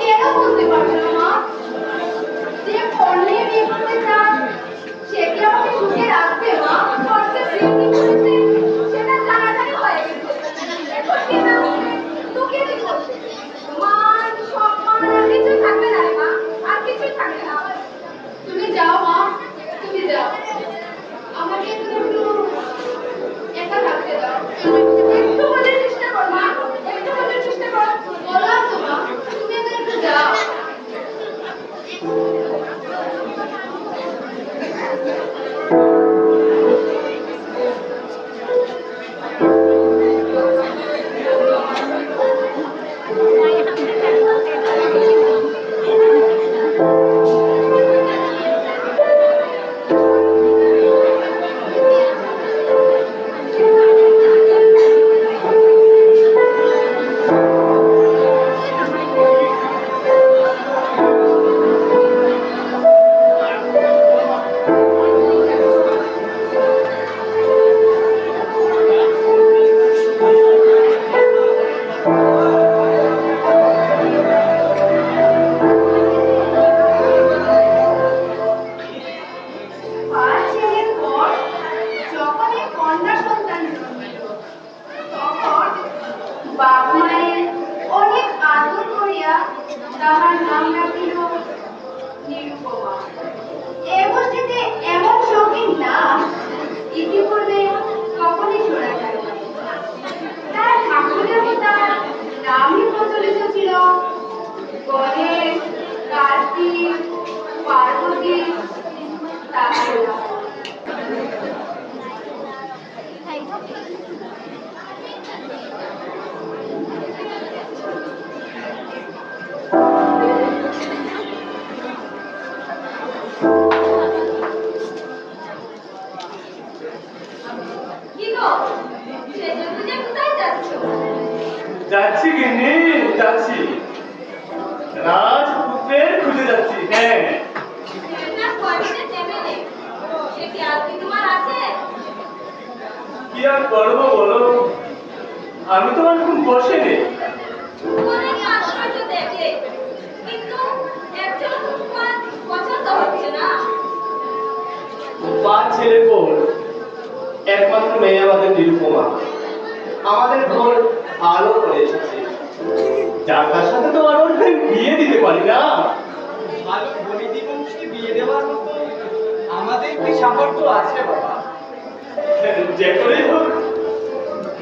কেন বুঝতে পারছো না মা? যে পড়লে বিয়ে করতে চান সে কি আমাকে সুখে রাখবে মা? করতে প্রেমই করেছে সেটা জানাজানি হয়ে গেছে। এখন কি না তোকে কি করবে? মান সম্মান আর কিছুই থাকবে না রে মা, আর কিছুই থাকবে না। তুমি যাও মা, তুমি যাও, আমাকে একটু একা থাকতে দাও। একটু বোঝার চেষ্টা কর মা, একটু বোঝার চেষ্টা কর। বললাম তো মা, তুমি একা একটু যাও। তাহার নাম রাখিল নিরুপমা। এ গোষ্ঠীতে এমন শৌখিন নাম ইতিপূর্বে কখনই শোনা যায় না। তার ঠাকুর দেবতার নামই প্রচলিত ছিল গণেশ, কার্তিক, পার্বতী, তারা। যাচ্ছি গিন্নি, যাচ্ছি, রাজপুত্রের খুঁজে যাচ্ছি। হ্যাঁ, কি আর করবো বলো, আমি তো এখন বসে নেই। পাঁচ ছেলের পর একমাত্র মেয়ে আমাদের নিরুপমা। আমাদের ঘর আলো করে এসেছে, যার তার সাথে তো আর বিয়ে দিতে পারি না। ভালো বলি দিবংশী বিয়ে দেওয়ার মতো আমাদের কি সামর্থ্য আছে বাবা? যে করেই হোক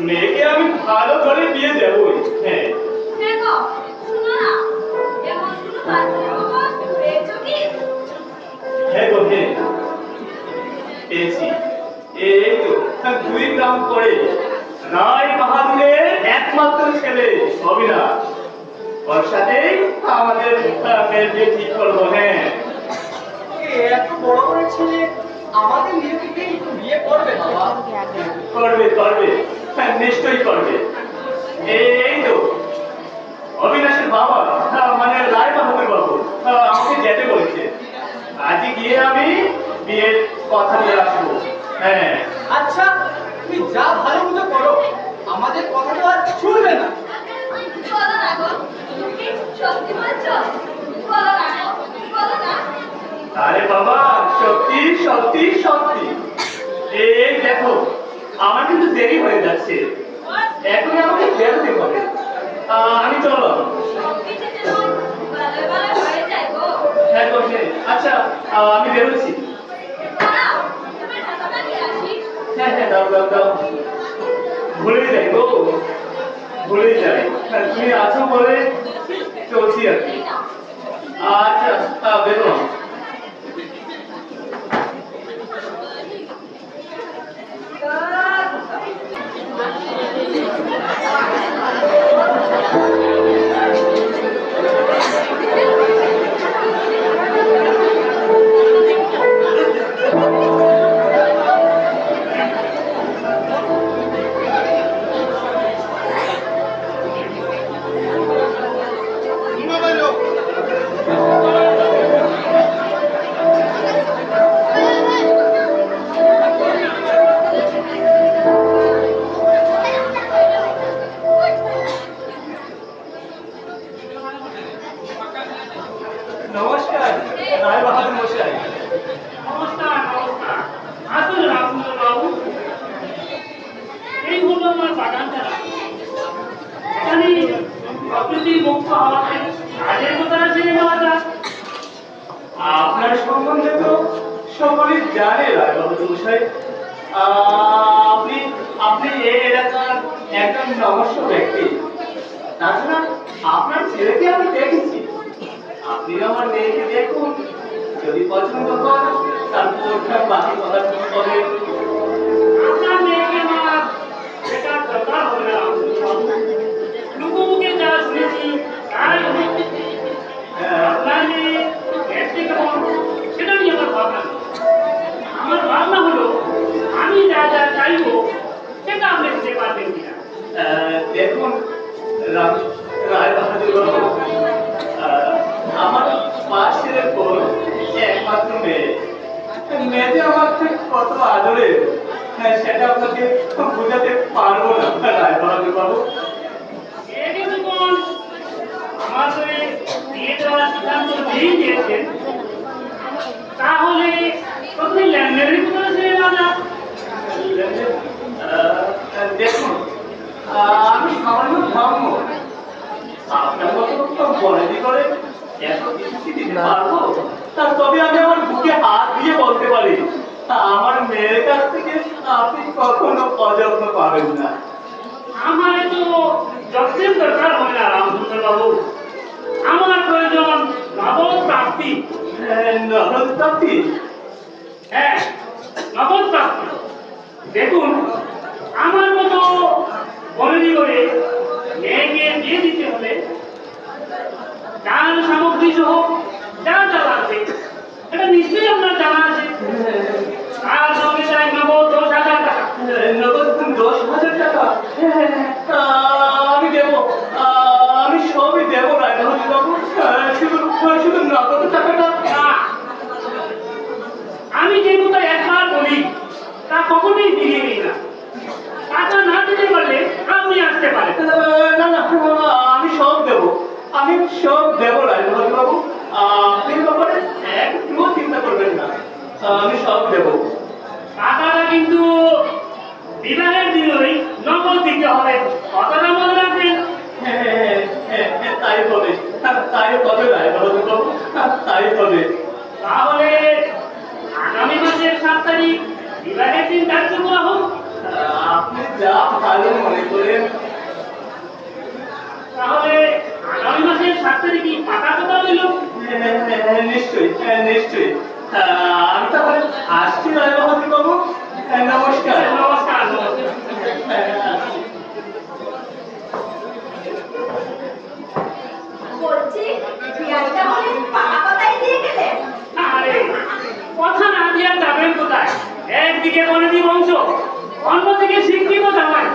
মেয়েকে আমি ভালো করে বিয়ে দেবই। হ্যাঁ, হ্যাঁ গো, শুনো না, এমন কোনো বাচ্চা পেয়েছো কি? হ্যাঁ গো, হ্যাঁ পেয়েছি। এই তো 2 গ্রাম পরে রায় বাহাদুরের একমাত্র ছেলে অবিনাশ, ওর সাথেই আমাদের মেয়ের বিয়ে ঠিক করবো। হ্যাঁ, এত বড় করে ছেলে আমাদের নিয়তিকে বিয়ে করবে বাবা? করবে করবে, হ্যাঁ নিশ্চয়ই করবে। এই তো অবিনাশের বাবা, মানে রায় বাহাদুর বাবু আমাকে যেতে বলেছে। আজকে গিয়ে আমি বিয়ের কথা নিয়ে আসবো। হ্যাঁ, আচ্ছা, তুমি যা ভালো মতো করো, আমাদের কথা তো আর শুনবে না। বলো না গো, তুমি সত্যি বলছো? বলো না গো, বলো না। আরে বাবা, সত্যি সত্যি সত্যি। এই দেখো, আমার কিন্তু দেরি হয়ে যাচ্ছে, এখনই আমাকে বেরোতে হবে। আমি চললাম। হ্যাঁ গো, হ্যাঁ। আচ্ছা, আমি বেরোচ্ছি। হ্যাঁ হ্যাঁ, দাও দাও দাও। ভুলে যাই গো, ভুলে যাই। তুমি আছো বলে চলছি আর কি। আচ্ছা, বেরোলাম। রায় বাহাদুর মশাই। নমস্কার নমস্কার। আসুন রামচন্দ্র বাবু, এই হলো আমার বাগানটা। এখানে প্রকৃতির মুক্ত হওয়াতে কাজের কথা জেনে নেওয়া যাক। আপনার সম্বন্ধে তো সকলেই জানে রায় বাহাদুর মশাই। আপনি আপনি এই এলাকার একজন নমস্য ব্যক্তি। তাছাড়া আপনার ছেলেকে আমি দেখেছি। আপনি আমার মেয়েকে দেখুন, যদি পছন্দ করেন তারপর বাকি কথা বলে। আপনার মেয়েকে আমার বেকার দরকার হবে না রামচন্দ্র বাবু। লোকমুখে যা শুনেছি তাই হবে। আপনার মেয়ে দেখতে কেমন সেটা নিয়ে আমার ভাবনা নেই। আমার ভাবনা হলো আমি যা যা চাইবো সেটা আপনি দিতে পারবেন কিনা। দেখুন রায় বাহাদুর বাবু, আমার পাশের বড় একমাত্র মেয়ে। মেয়েতে আমার ঠিক কত আদরের, সেটা আপনাকে বোঝাতে পারবো না রায় বাহাদুর বাবু। একে যখন আমার সঙ্গে বিয়ে দেওয়ার সিদ্ধান্ত নিয়েই নিয়েছেন, তাহলে প্রথমে ল্যান্ডের কথা শুনে নেওয়া যাক। দেখুন, আমি সামান্য ধর্ম আপনার মতো বনেদি করে এত কিছু কি দিতে পারবো? তবে আমি আমার বুকে হাত দিয়ে বলতে পারি, আমার মেয়ের কাছ থেকে আপনি কখনো অযত্ন পাবেন না। আমার তো যত্নের দরকার হবে না রামচন্দ্র বাবু। আমার প্রয়োজন নগদ প্রাপ্তি। নগদ প্রাপ্তি? হ্যাঁ, নগদ প্রাপ্তি। দেখুন, আমার মতো বনেদি করে মেয়েকে বিয়ে দিতে হলে দান সামগ্রী সহ যা যা লাগবে এটা নিশ্চয়ই আপনার জানা আছে। তার সঙ্গে চাই নগদ 10,000 টাকা। নগদ 10,000 টাকা? আমি দেবো, আমি সবই দেবো রায় বাহাদুর বাবু। শুধু শুধু নগদ টাকাটা। না, আমি যে কথা একবার বলি তা কখনোই ফিরিয়ে নিই না। টাকা না দিতে পারলে আপনি আসতে পারেন। না না, আমি সব দেবো, আমি সব দেবো রায় বাহাদুর বাবু। আপনি ব্যাপারে একটুও চিন্তা করবেন না, আমি সব দেবো। টাকাটা কিন্তু বিবাহের দিনই নগদ দিতে হবে, কথাটা মনে রাখবেন। তাই হবে, তাই হবে রায় বাহাদুর বাবু, তাই হবে। তাহলে আগামী মাসের 7 তারিখ বিবাহের দিন ধার্য করা হোক। আপনি যা ভালো মনে করেন। তাহলে আগামী মাসের 7 তারিখই পাকা কথা হইল। নিশ্চয়ই নিশ্চয়ই। আমি তাহলে আসছি রায় বাহাদুর বাবু। নমস্কার। নমস্কার নমস্কার। বলছি বিয়ারটা বলে পাকা কথাই দিয়ে গেলে। আরে কথা না দিয়া যাবেন কোথায়? একদিকে বনেদি বংশ, অন্যদিকে শিক্ষিত জামাই।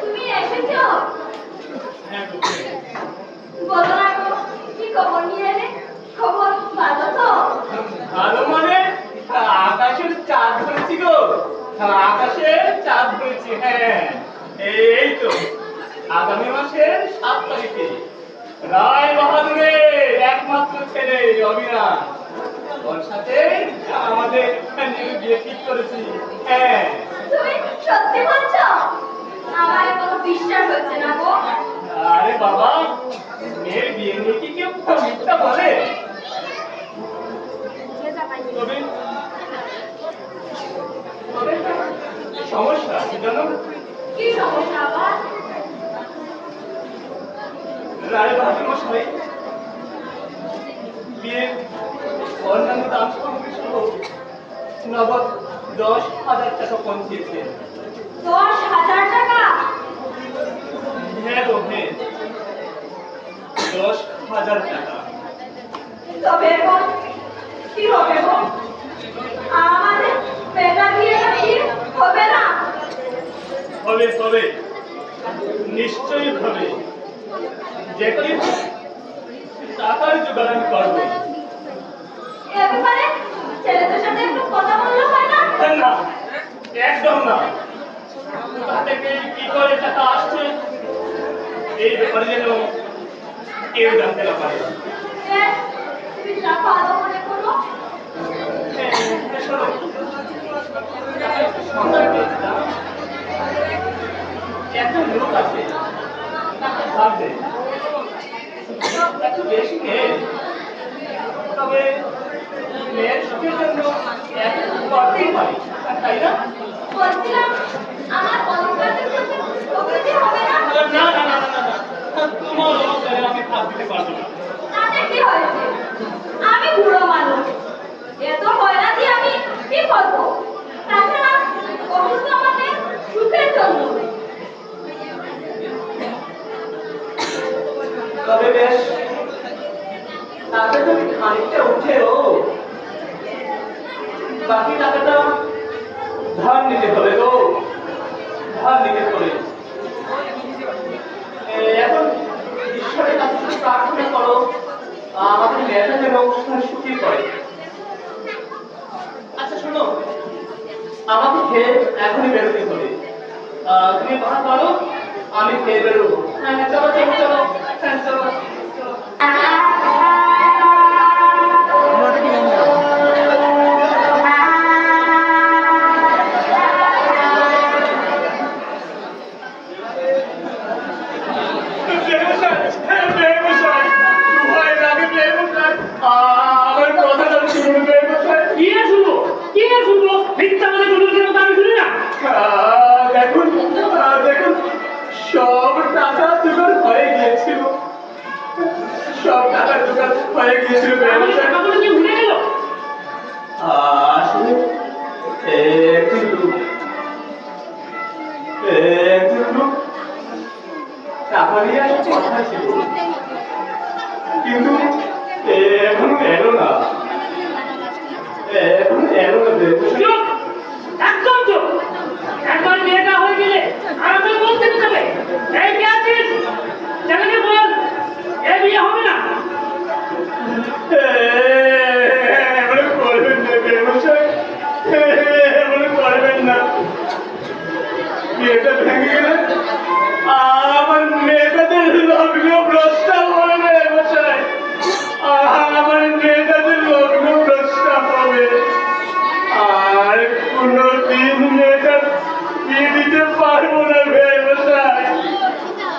তুমি এসেছো? বলো না গো, কি খবর নিয়ে এলে? খবর ভালো তো? ভালো মানে আকাশের চাঁদ ধরেছি গো, আকাশের চাঁদ ধরেছি। হ্যাঁ, এই তো আগামী মাসের 7 তারিখে রায় বাহাদুরের একমাত্র ছেলে অবিনাশ, ওর সাথে আমাদের বিয়ে ঠিক করেছি। হ্যাঁ। তুমি সত্যি বলছো? আমার কোনো বিশ্বাস হচ্ছে না গো। আরে বাবা, মেয়ের বিয়ে নিয়ে কি কেউ মিথ্যা বলে? তবে তবে সমস্যা কি জানো? কি সমস্যা আবার? রায় বাহাদুর মশাই বিয়ের অন্যান্য দাম সামগ্রী সহ নগদ 10,000 টাকা পৌঁছিয়েছেন। 10 1000 টাকা। তবে এখন কি হবে গো? আমাদের বেটা বিয়ে কি হবে না? হবে হবে, নিশ্চয়ই হবে। যে করি টাকার জোগাড় আমি করবো। এ ব্যাপারে ছেলেদের সাথে একটু কথা বললে হয় না? না, একদম না। কোথা থেকে কি করে টাকা আসছে এই ব্যাপারে যেন কেউ জানতে না পারে। বেশ, তুমি যা ভালো মনে করো। শোনো, সন্ধান পেয়েছিলাম, এত লোক আছে টাকা ধার দেয়, এত বেশি মেয়ে, তবে মেয়ের সুখের জন্য এত করতেই পারি, তাই না? বলছিলাম আমার অলঙ্কারদের সাথে প্রকৃতি হবে না? না না না না না না, তোমার অনুসারে আমি ভাগ দিতে পারবো না। তাতে কি হয়েছে? আমি বুড়ো মানুষ, এত ময়লা দিয়ে আমি কি করবো? তাছাড়া ওষুধ তো আমাদের সুখের জন্য। তবে বেশ, তাতে তুমি খানিকটা উঠেও বাকি টাকাটা ধার নিতে হবে গো, ধার নিতে হবে। এখন ঈশ্বরের কাছে শুধু প্রার্থনা করো আমাদের মেয়েটা যেন সুখী করে। আচ্ছা শোনো, আমাকে খেয়ে এখনই বেরোতে হবে। তুমি বাধা করো, আমি খেয়ে বেরোবো। হ্যাঁ হ্যাঁ, চলো চলো চলো, হ্যাঁ চলো চলো। আমার কথাটা শুনুন বেমশাই। কি না শুনবো? কি না শুনবো? মিথ্যা বলে গুলোর মতো আমি শুনি না। দেখুন দেখুন, সব টাকা জোগাড় হয়ে গিয়েছিল, সব টাকা জোগাড় হয়ে গিয়েছিল আমাদের বেমশাই। টাকাগুলো কি ভুলে গেল? আসলে একজন লোক টাকা নিয়ে আসার কথা ছিল, কিন্তু এখনো এলো না, এখনো এলো না বেমশাই। চুপ! একদম চুপ! একবার বিয়েটা হয়ে গেলে আর আমাকে বলতে হবে। এই কে আছিস? ছেলেকে বল, এ বিয়ে হবে না। এমন করবেন না বেমশাই, এমন করবেন না। বিয়েটা ভেঙে গেলে আমার মেয়েটাদের লগ্ন প্রস্তাব হবে বেমশাই, আমার মেয়েটাদের লগ্ন প্রস্তাব হবে। আর কোনোদিন মেয়েটার বিয়ে দিতে পারবো না বেমশাই,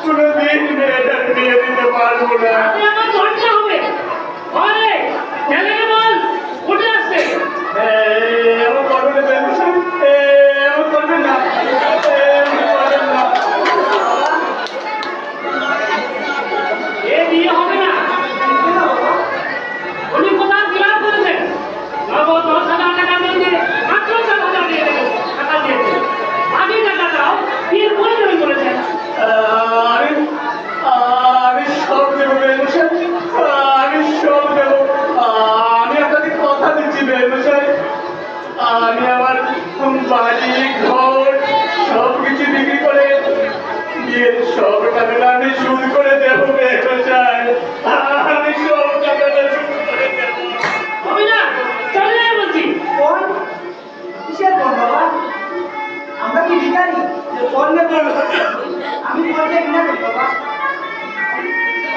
কোনোদিন মেয়েটার বিয়ে দিতে পারবো না। আপনি আমার ধরতে হবে। বলে, ছেলেকে বল, উঠে আসতে। এমন করবেন না বেমশাই, এমন করবেন না, এমন করবেন না। এ বিয়ে হবে না। উনি কোথাও বিরাট করেছেন। নগদ 10,000 টাকা দিয়ে মাত্র 4,000 দিয়ে দেবেন, টাকা দিয়েছেন। বাকি টাকাটাও বিয়ের পরিচয় করেছেন। আমি সব দেবো বেমশাই, আমি সব দেবো। আমি আপনাকে কথা দিচ্ছি বেমশাই, আমি আমার বাড়ি ঘর সব কিছু বিক্রি করে বিয়ের সব টাকাটা আমি সুদ করে দেবো বেমশাই, আমি সব টাকাটা সুদ করে দেবো। হবে না, চলে যাই বলছি। কোন কিসের কোন বাবা? আমরা কি ভিখারি যে ফোন নেব? আমি ফোনকে কিনা করি বাবা।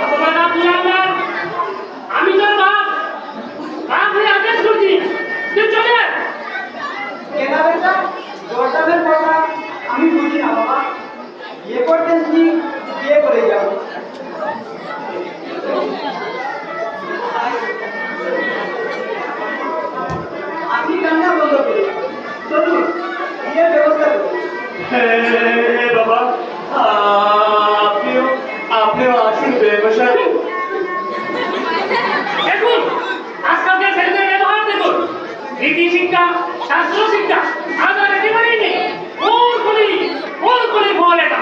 অত টাকা পুরাবার আমি তোর বাপ, বাপ হয়ে আদেশ করছি, তুই চলে আয়। কেনা বেচা দরদামের কথা আমি বুঝি না বাবা। বিয়ে করতে এসেছি, বিয়ে করে যাবো। আপনি কান্না বন্ধ করুন, চলুন বিয়ের ব্যবস্থা করুন। হ্যাঁ বাবা, আপনিও আসুন বেমশাই। দেখুন, আজকালকার ছেলেদের ব্যবহার দেখুন। নীতি শিক্ষা, শাস্ত্র শিক্ষা, আজ আর একেবারেই নেই। ওর কলি ফল এটা।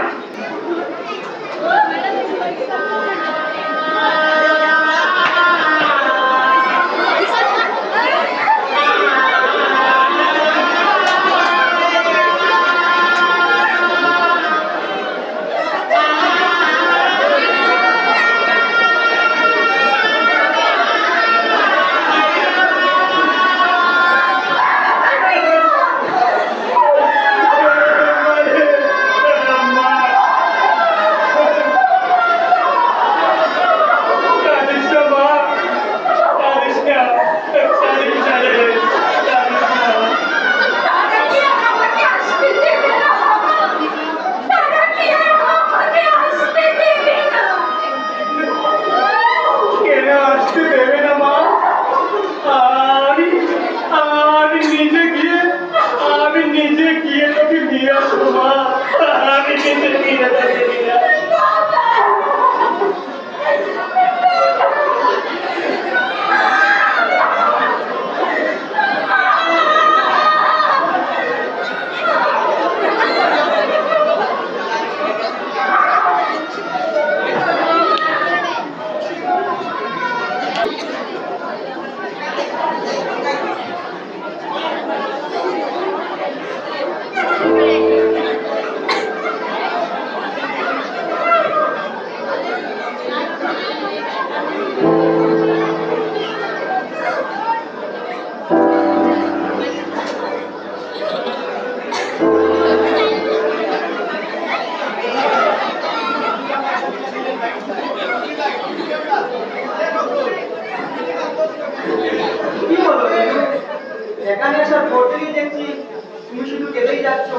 যাচ্ছ,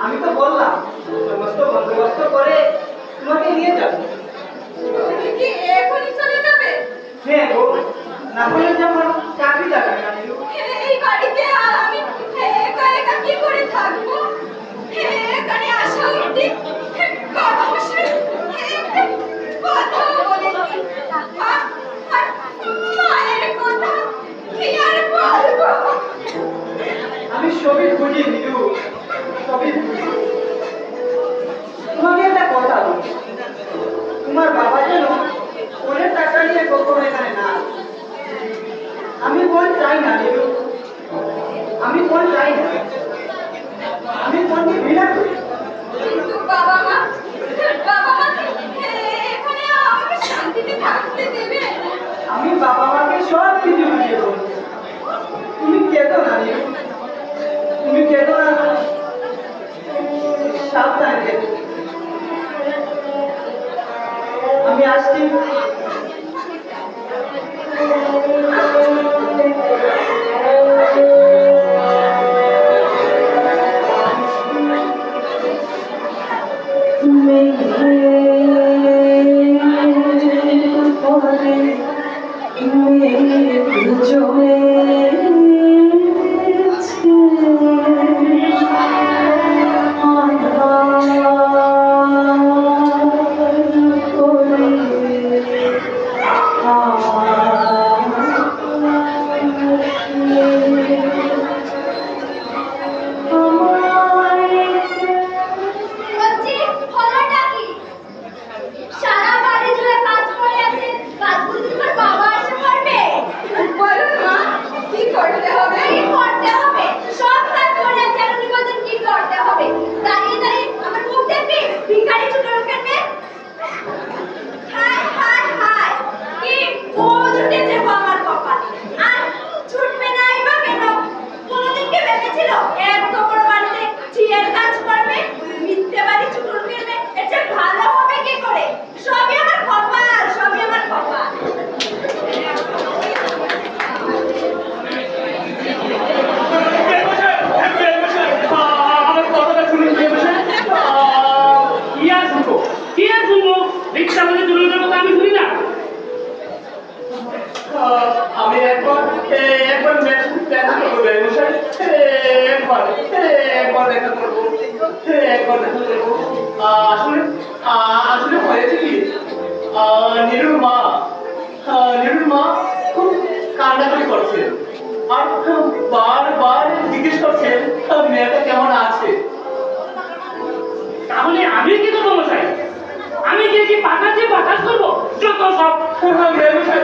আমি তো বললাম সমস্ত বন্দোবস্ত করে তোমাকে নিয়ে যাবো। তুমি কি এখনই চলে যাবে? হ্যাঁ গো, না হলে যেমন চাকরি যাবে না নীলু। এই বাড়িতে আর আমি একা একা কি করে থাকবো? এখানে আসা অবধি বাবা মশাই একটা কথাও বলেনি। আর মায়ের কথা কি আর বলবো? আমি সবই বুঝি নীলু, সবই বুঝি। তোমাকে একটা কথা বলি, তোমার বাবা যেন ফোনের টাকা নিয়ে কখনো এখানে না আসে। আমি ফোন চাই না নীলু, আমি ফোন চাই না, আমি ফোনকে ঘৃণা করি। কিন্তু বাবা মা এখানে আমাকে শান্তিতে থাকতে দেবে? আমি বাবা মাকে সব কিছু বুঝিয়ে বলবো। তুমি কেঁদো না নীলু, তুমি কেঁদো না, সাবধানে কেঁদো। আমি আসছি। বলছি হলোটা কি? সারা বাড়ি জুড়ে কাজ পড়ে আছে, কাজগুলো কি তোমার বাবা এসে করবে? বলুন মা, কি করতে হবে? কি করতে হবে? সব কাজ পড়ে আছে, এখন কি বলছেন কি করতে হবে? দাঁড়িয়ে দাঁড়িয়ে আমার মুখ দেখবি? ভিখারি ছোট লোকের মেয়ে? হায় হায় হায়, কি বোঝ উঠেছে গো আমার কপালে। আর ছুটবে নাই বা কেন? কোনোদিন কি ভেবেছিল এত বড় বাড়িতে ঝিয়ের কাজ করবে? মিথ্যে বাড়ি ছোট লোকের মেয়ে, এর চেয়ে ভালো হবে কি করে? সবই আমার কপাল, সবই আমার কপাল। আমার কথাটা শুনুন কি আর শুনবো? কি আর শুনবো? রিক্সা বলে দুর্নীতির কথা আমি শুনি না। আমি একবার দেখা করবো মশাই, একবার দেখা করবো, আসলে আসলে হয়েছে কি, নীলুর মা খুব কান্নাকাটি করছে আর বারবার জিজ্ঞেস করছে মেয়েটা কেমন আছে। তাহলে আমি কি করবো মশাই? আমি গিয়ে কি পাঠাস করবো? যত সব। মশাই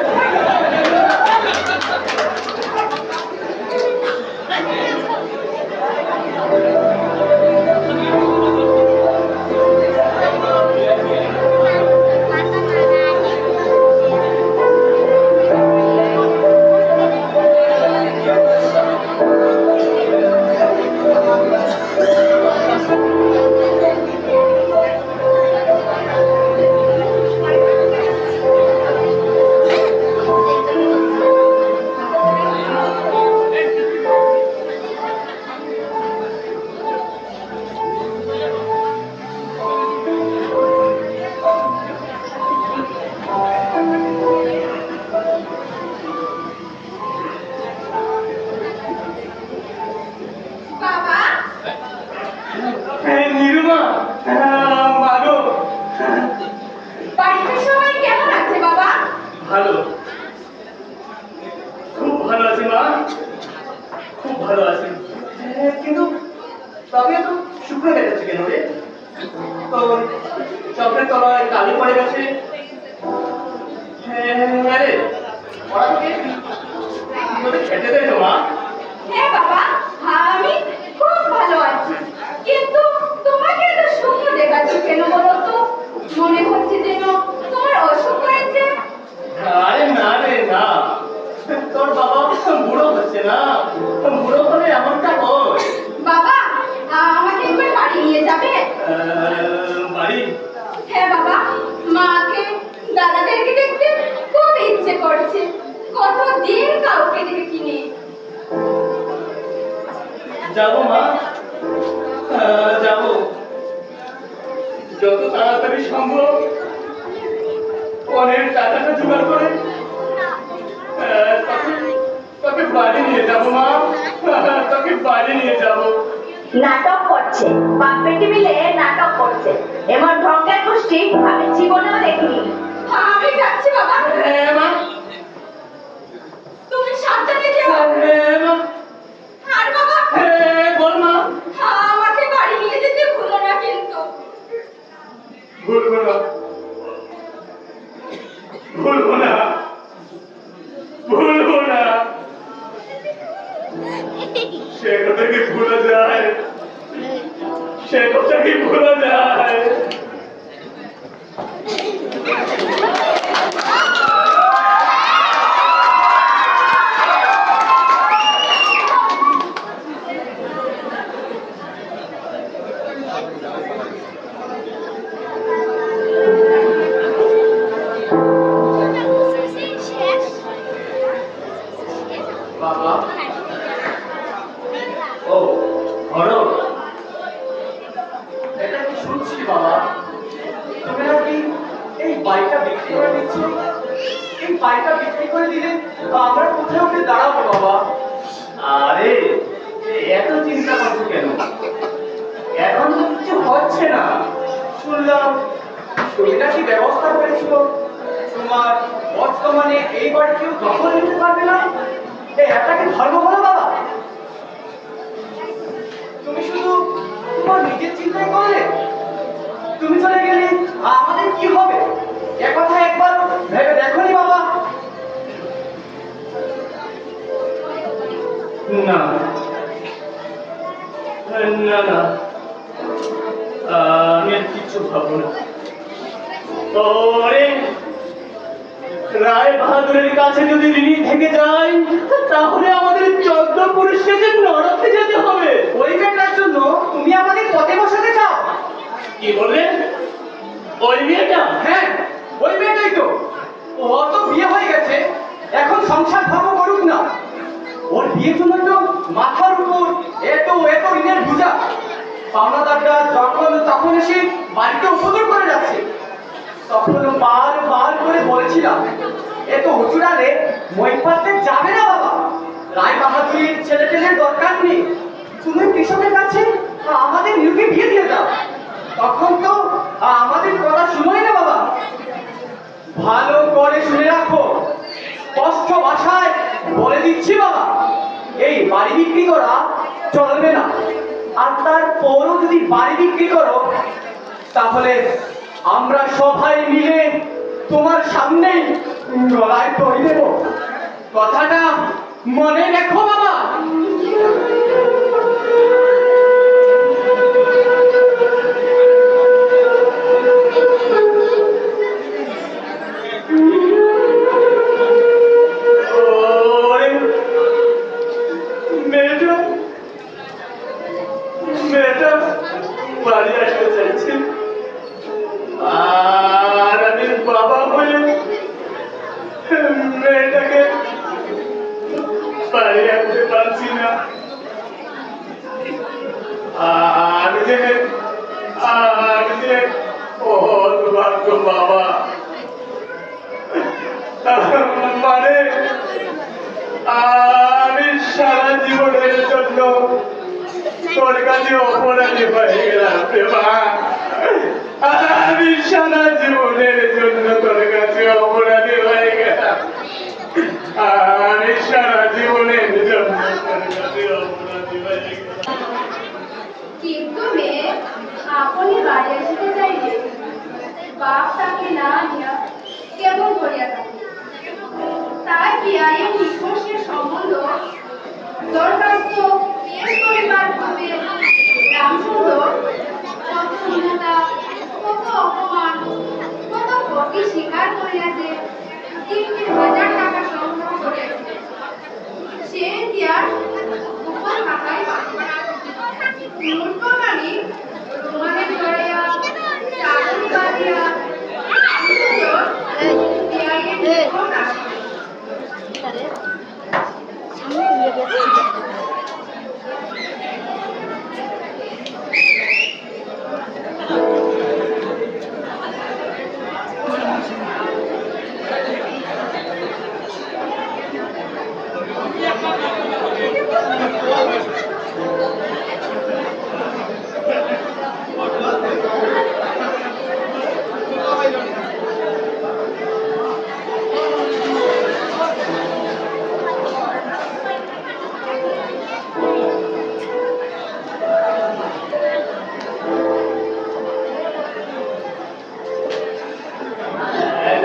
বাবা, নীলুমা, মাগো, বাড়িতে সবাই কেমন আছে বাবা? ভালো, খুব ভালো আছি মা, খুব ভালো আছি। কিন্তু তবে তো শুকনো দেখাচ্ছে কেন রে? তো চপের তলায় কালি পড়ে গেছে। হ্যাঁ রে, ওরা তোকে তোদের খেতে দেয় তো মা? হ্যাঁ বাবা, আমি খুব ভালো আছি। কিন্তু তোমাকে এত শুকনো দেখাচ্ছে কেন বলো তো? মনে হচ্ছে যেন তোমার অসুখ হয়েছে। আরে না রে না, তোর বাবা বুড়ো হচ্ছে না, বুড়ো হলে এমনটা হয়। বাবা, আমাকে একবার বাড়ি নিয়ে যাবে? বাড়ি? হ্যাঁ বাবা, মাকে দাদাদেরকে দেখতে খুব ইচ্ছে করছে। কতদিন কাউকে দেখিনি। যাবো মা, যত তাড়াতাড়ি সম্ভব পনের টাকাটা জোগাড় করে তোকে বাড়ি নিয়ে যাবো মা, তোকে বাড়ি নিয়ে যাবো। নাটক করছে, বাপের টেবিলে নাটক করছে, এমন ঢঙ্গের গোষ্ঠী আমি জীবনেও দেখিনি। আমি যাচ্ছি বাবা, হ্যাঁ মা, তুমি সাবধানে যেও। হ্যাঁ মা, আর বাবা, হ্যাঁ বল মা। আমাকে বাড়ি নিয়ে যেতে ভুলো না কিন্তু। ভুলবো না, ভুলবো না, ভুলবো না। সে কথা কি ভুলে যায়, সে কথা কি ভুলে যায়। বাবা, ও ঘরক, এটা কি শুনছি বাবা, তুমি নাকি এই বাড়িটা বিক্রি করে দিচ্ছ? এই বাড়িটা বিক্রি করে দিলে আমরা কোথায় উঠে দাঁড়াবো বাবা? আরে এত চিন্তা করছো কেন? এখন তো কিছু হচ্ছে না। শুনলাম তুমি নাকি ব্যবস্থা করেছিল তোমার বর্তমানে এই বাড়ি কেউ দখল নিতে পারবে না। এটা কি ধর্ম হলো বাবা? তুমি শুধু তোমার নিজের চিন্তাই করলে, তুমি চলে গেলে আমাদের কি হবে? একথা একবার ভেবে দেখোনি বাবা? না না না, আমি আর কিছু ভাববো না। ওরে রায় বাহাদুরের কাছে যদি ঋণী থেকে যাই, তাহলে আমাদের 14 পুরুষকে যে নরকে যেতে হবে। ওই মেয়েটার জন্য তুমি আমাদের পথে বসাতে চাও? কি বললেন? ওই মেয়েটা? হ্যাঁ, ওই মেয়েটাই তো। ওর তো বিয়ে হয়ে গেছে, এখন সংসার ধর্ম করুক না। ওর বিয়ের জন্য তো মাথার উপর এত এত ঋণের বোঝা। পাওনাদাররা যখন তখন এসে বাড়িতে উপদ্রব করে যাচ্ছে। তখন বার করে বলেছিলাম এত হুজুরালে মই পাতে যাবে না বাবা। রায় বাহাদুরের ছেলে টেলের দরকার নেই, তুমি কৃষকের কাছে আমাদের নিয়োগে বিয়ে দিয়ে দাও। তখন তো আমাদের কথা শুনোই না বাবা। ভালো করে শুনে রাখো, স্পষ্ট ভাষায় বলে দিচ্ছি বাবা, এই বাড়ি বিক্রি করা চলবে না। আর তারপরও যদি বাড়ি বিক্রি করো, তাহলে আমরা সবাই মিলে তোমার সামনেই গলায় দড়ি দেব। কথাটা মনে রেখো বাবা। মেয়েটা বাড়ি আসতে চাইছে, আর আমি বাবা হয়ে মেয়েটাকে বাড়ি আনতে পারছি না। আমি যে ভাগ্য বাবা, মানে আমি সারা জীবনের জন্য তোর কাছে অপরাধী হয়ে গেলাম রে মা। আমি সারা জীবনের জন্য তোর কাছে অপরাধী হয়ে গেলাম। আমি সারা জীবনের জন্য তোর কাছে অপরাধী হয়ে গেলাম। কিন্তু মেয়ে আপনি বাড়ি আসতে চাইলে বাপ তাকে না নিয়া কেমন করিয়া থাকে। তাই বিয়ায়ের নিষ্কর্ষের সম্বন্ধ দরখাস্ত পেশ করিবার পূর্বে রামচন্দ্র কত হীনতা, কত অপমান, কত ক্ষতি স্বীকার করিয়া যে ৩,০০০ টাকা সংগ্রহ করে সে ইতিহাস উপর খাতায় মূর্খকারী রোমানের জড়াইয়া চাকরি বাঁধিয়া বিয়ায়ের নিকট আসিল।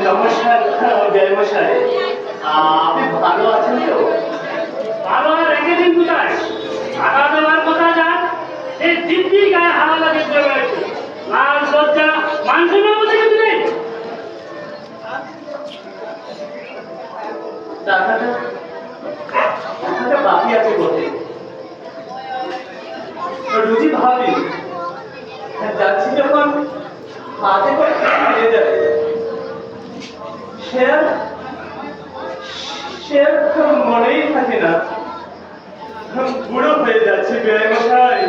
নমস্কার জয়মশাই, আপনি ভালো আছেন তো? ভালো আর রেখে দিন কোথায়? টাকা দেওয়ার কথা যান, এই দিব্যি গায়ে হাওয়া লাগে দেবে। লাল লজ্জা মানুষের নাম থেকে দিলেন। টাকাটা বাকি আছে বটে। রুজি ভাবি যাচ্ছি যখন হাতে করে ফিরে যায়, সে আর মনেই থাকে না। বুড়ো হয়ে যাচ্ছি বেমশাই,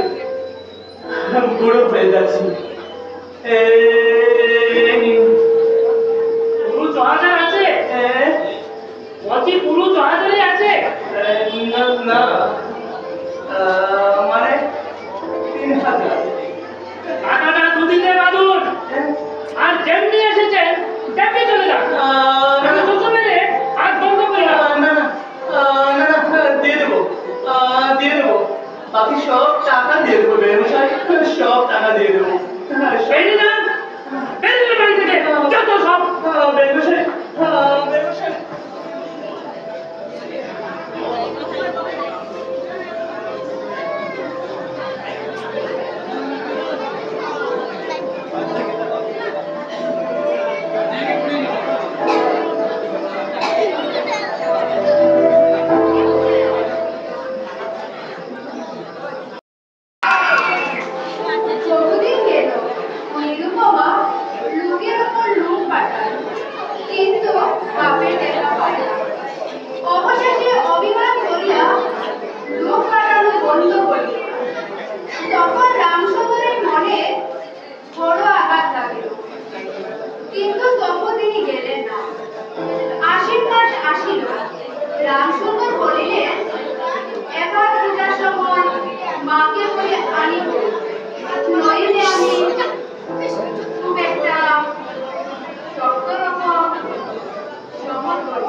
বুড়ো হয়ে যাচ্ছি। পুরুষ জহাজার আছে? বলছি পুরুষ জহাজারে আছে? না মানে 3000। টাকাটা দুদিনে বাঁধুন, আর যেমনি এসেছেন তেমনি চলে যান। আমি চোখ মেলে আর বন্ধ করে না রাখুন। না না না, দিয়ে দেবো, দিয়ে দেবো। বাকি সব টাকা দিয়ে দেবো বেমশাই, সব টাকা দিয়ে দেবো। বেরিয়ে যান, বেরিয়ে যান বাড়ি থেকে, যত সব। বেমশাই, বেমশাই। বহুদিন গেল, নিরুপমা লোকের ওপর লোক পাঠায়, কিন্তু বাপের দেখা পায় না। অবশেষে অভিমান করিয়া লোক পাঠানো বন্ধ করিল। তখন রামসুন্দরের মনে বড় আঘাত লাগিল, কিন্তু তবু তিনি গেলেন না। আশ্বিন মাস আসিল, রামসুন্দর বলিলেন, এবার পূজার সময় মাকে বলে আনিব, নইলে আমি খুব একটা শক্ত রকম সমর করব।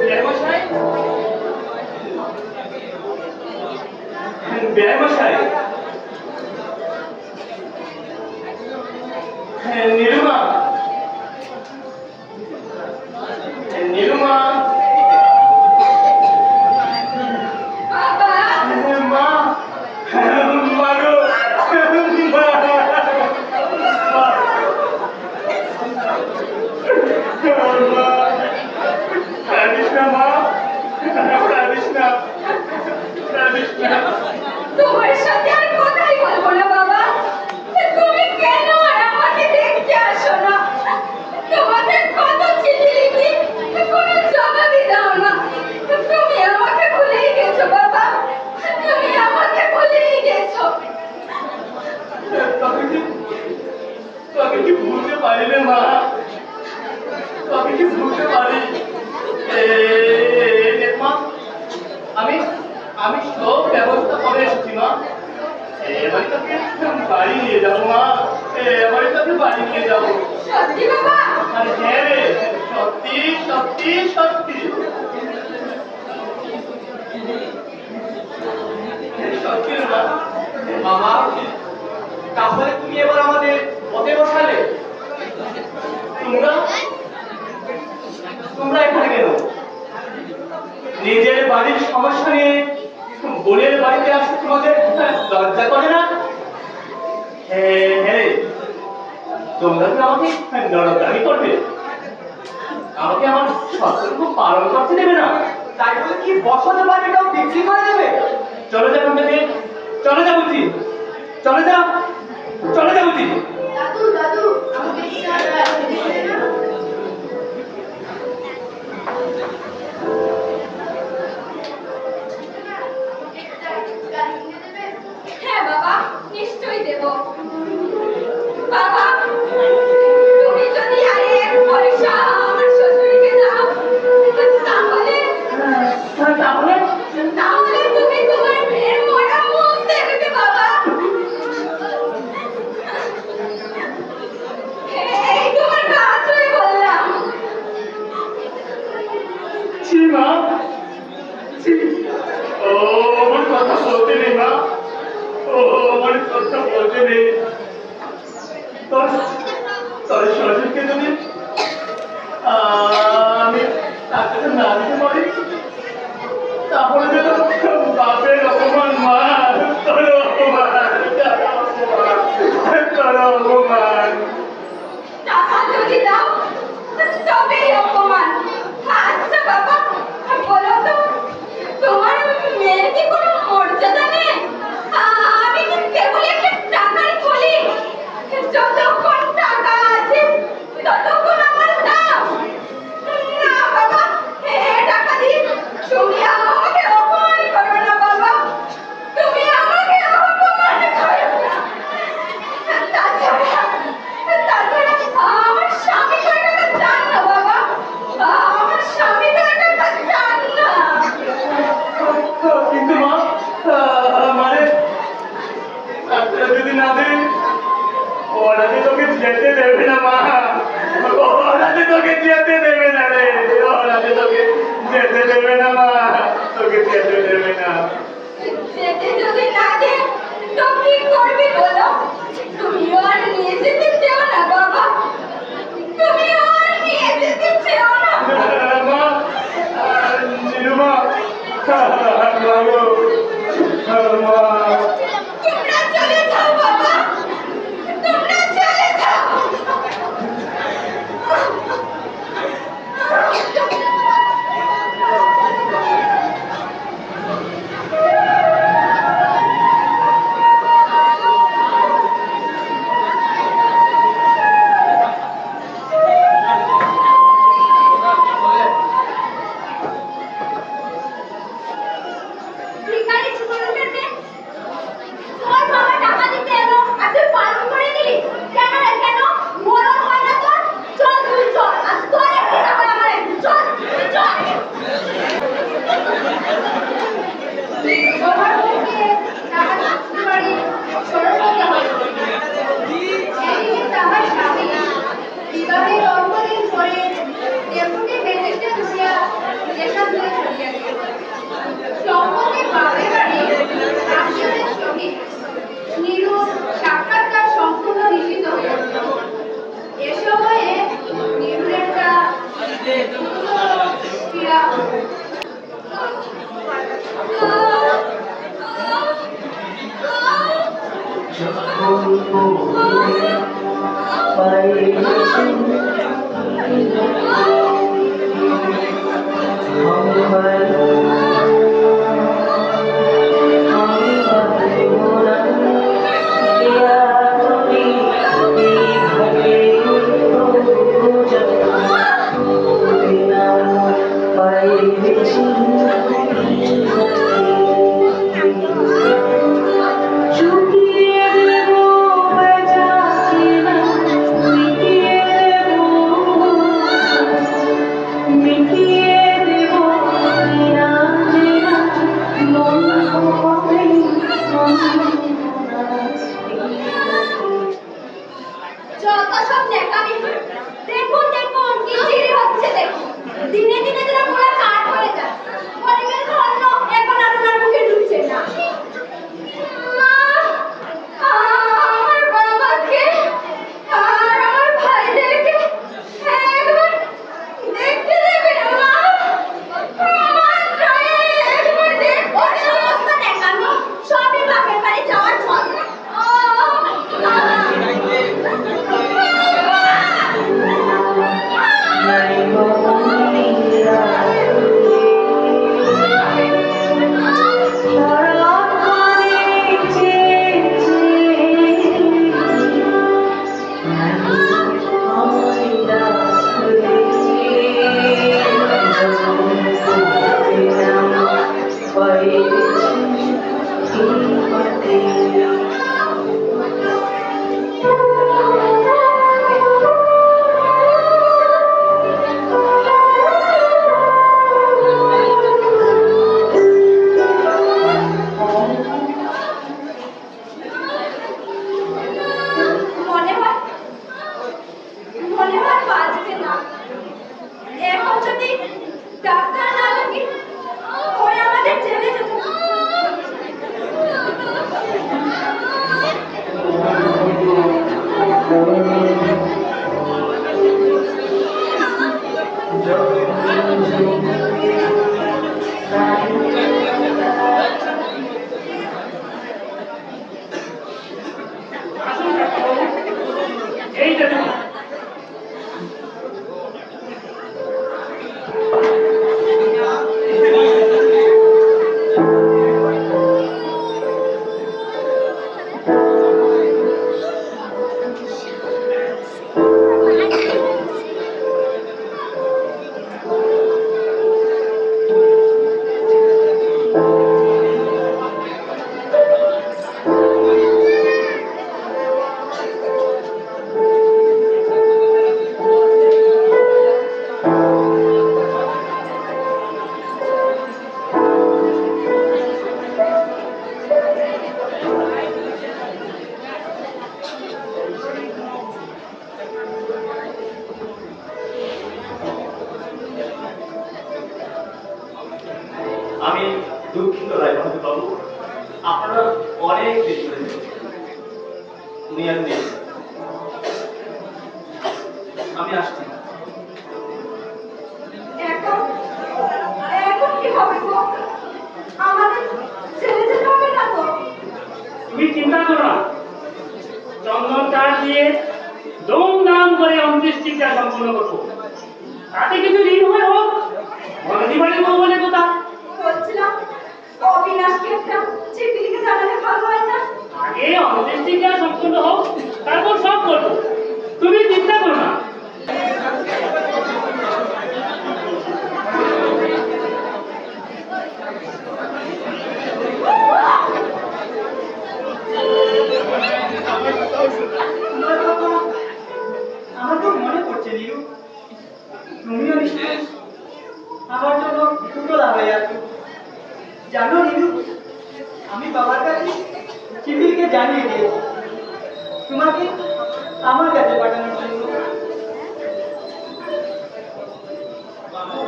বেমশাই, বেমশাই, নিরুমা, নিরুমা, বাবা, মা, মাগো, মা, কাঁদিস না মা, কাঁদিস না, কাঁদিস না। তোমার সাথে আর কথাই বলবো না বাবা। তুমি কেন আর আমাকে দেখতে আসো না? তোমাদের কত চিঠি লিখি, কোনো জবাবই দাও না। তুমি আমাকে ভুলেই গেছো বাবা, তুমি আমাকে ভুলেই গেছো। তোকে কি ভুলতে পারি রে মা, তোকে কি ভুলতে পারি? দেখ মা, আমি সব ব্যবস্থা করে এসেছি মা। এবারে তোকে বাড়ি নিয়ে যাবো মা, এবারে তোকে বাড়ি নিয়ে যাবো। সত্যি বাবা? আরে হ্যাঁ রে, সত্যি সত্যি সত্যি সত্যি রে মা। মামা, তাহলে তুমি এবার আমাদের পথে বসালে। তোমরা তোমরা এখানে কেন? নিজের বাড়ির সমস্যা নিয়ে বোনের বাড়িতে আসতে তোমাদের লজ্জা করে না? হ্যাঁ, তোমরা কি আমাকে নরদামি করবে? আমাকে আমার সতর্ক পালন করতে দেবে না? তাই বলে কি বসতে বাড়িটাও বিক্রি করে দেবে? চলে যা এখান থেকে, চলে যা বলছি, চলে যা, চলে যা বলছি। দাদু দাদু, আমাকে কি আর রাখতে দিবে না? হ্যাঁ বাবা, নিশ্চয়ই দেব। বাবা, তুমি যদি আর এক পয়সা আমার শ্বশুরকে দাও, তাহলে তাহলে তাহলে তুমি তোমার মেয়ের মরা মুখ করতে নেই তোর শ্বশুরকে যদি আমি তার কাছে না দিতে পারি তাহলে যে তোর বাপের অপমান মা তোর অপমান টাকা যদি দাও তবেই অপমান। আচ্ছা বাবা, বলো তো তোমার মেয়ের কি কোনো মর্যাদা নেই? আমি কি কেবল একটা টাকার কলি? যতক্ষণ টাকা আছে ততক্ষণ আমার দাম। না বাবা, এ টাকা দিয়ে তুমি আমাকে অপমান করো না বাবা, তুমি আমাকে অপমান করো না। তাছাড়া আমার স্বামী তো টাকা চান না বাবা, আমার স্বামী তো টাকা চান না। কিন্তু মা মানে ডাক্তার যদি না দেয় ওরা যে তোকে যেতে দেবে না মা, ওরা যে তোকে যেতে দেবে না রে, ওরা যে তোকে যেতে দেবে না মা, তোকে যেতে দেবে না। যেতে যদি না দে তো কি করবি বলো? তুমিও আর নিয়ে যেতে চেও না বাবা, তুমিও আর নিয়ে যেতে চেও না। মা নিরুমা মা তোমরা চলে যাও বাবা, তোমরা চলে যাও। ভিখারি ছোটলোকের মেয়ে, তোর বাবা টাকা দিতে এলো আর তুই পালন করে দিলি? কেন রে কেন? মরণ হয় না তোর? চল তুই চল, আর তোর একটু টাকা আমার একটু, চল তুই চল। তোমার মুখে টাকা থাকতে পারি সরল কথা হয়। একদিন আমার স্বামী বিবাহের অল্পদিন পরে ডেপুটি ম্যাজিস্ট্রেট হইয়া দেশা দূরে চলিয়া গেল। সম্পত্তি বাপের বাড়ি আত্মীয়দের সহিত নীরুর সাক্ষাৎকার সম্পূর্ণ নিষিদ্ধ হইয়াছিল। এ সময়ে নীরুর একটা ক্রীড়া যত সব ন্যাকামি। দেখুন দেখুন কি চিড়ি হচ্ছে দেখুন, দিনে দিনে যেন পুরো কাঠ হয়ে যায়। গরিবের ধন্য এখন আর ওনার মুখে ঢুকছে না। মা, আমার বাবাকে আর আমার ভাইদেরকে একবার দেখতে দেবে মা? মাত্র একবার দেখো। সমস্ত ন্যাকামি সবই বাপের বাড়ি যাওয়ার জন্য। Nai তো রায় বাহাদুর বাবু, আপনারা অনেক দেরি করেছেন। উনি আর নেই, আমি আসছি। এখন এখন কি হবে গো? আমাদের ছেড়ে যেতে হবে না তো? তুমি চিন্তা করো না, চন্দন কাঠ দিয়ে ধুমধাম করে অন্ত্যেষ্টিক্রিয়া সম্পন্ন করবো। তাতে কিছু ঋণ হয় হোক, মনে বাড়ি বলে কথা। বলছিলাম অবিনাশকে একটা চিঠি লিখে জানালে ভালো হয় না? আগে অন্ত্যেষ্টিক্রিয়া সম্পন্ন হোক, তারপর সব করবো। তুমি চিন্তা করো না। তোমার কথা আমার খুব মনে পড়ছে নীরু। তুমিও নিশ্চয় আমার জন্য উতলা হয়ে আছো। জানো নীরু, আমি বাবার কাছে চিঠি লিখে জানিয়ে দিয়েছি তোমাকে আমার কাছে পাঠানোর জন্য।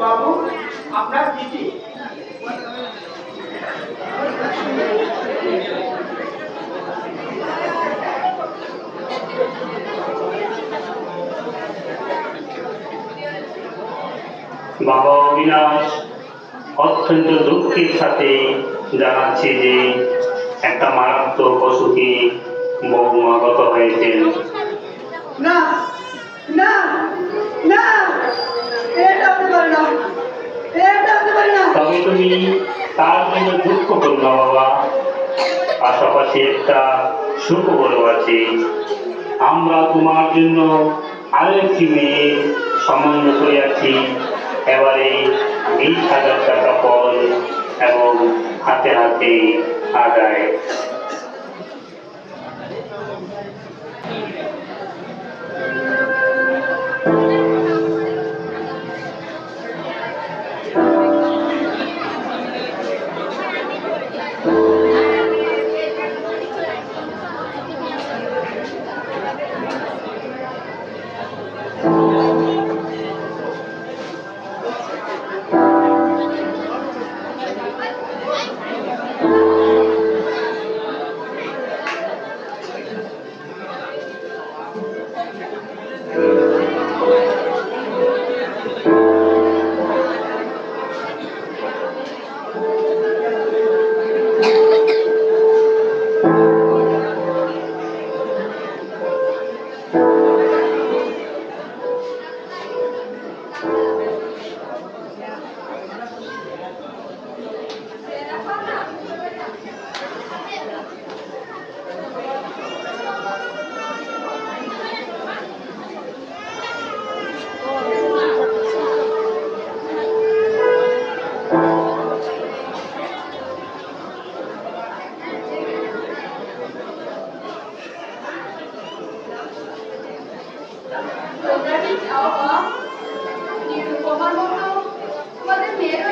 বাবু, আপনার চিঠি। বাবা অবিনাশ, অত্যন্ত দুঃখের সাথে জানাচ্ছি যে একটা মারাত্মক অসুখে বৌমাগত হয়েছেন। না না না, এটা হতে পারে না, এটা হতে পারে না। তবে তুমি তার জন্য দুঃখ করো না বাবা, পাশাপাশি একটা সুখবর আছে। আমরা তোমার জন্য আরো একটি মেয়ে সম্বন্ধ করে আছি। এবারে 20,000 টাকা ফল এবং হাতে হাতে আদায়। তোমরা কি চাও মা? নিরুপমার মতো তোমাদের মেয়েরও